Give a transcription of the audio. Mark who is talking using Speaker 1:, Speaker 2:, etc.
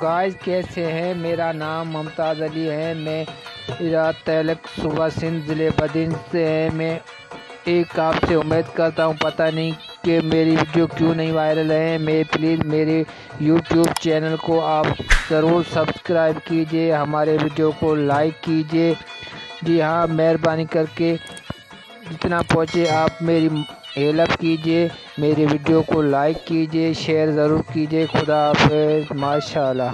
Speaker 1: Guys कैसे हैं। मेरा नाम मुमताज़ अली है। मैं इराद तहलक सूबा सिंध ज़िले बदिन से है। मैं एक आपसे उम्मीद करता हूं, पता नहीं कि मेरी वीडियो क्यों नहीं वायरल है। मैं प्लीज़ मेरे यूट्यूब चैनल को आप ज़रूर सब्सक्राइब कीजिए, हमारे वीडियो को लाइक कीजिए। जी हाँ, मेहरबानी करके जितना पहुँचे आप मेरी हेल्प कीजिए। मेरे वीडियो को लाइक कीजिए, शेयर ज़रूर कीजिए। खुदा हाफ़िज़। माशाअल्लाह।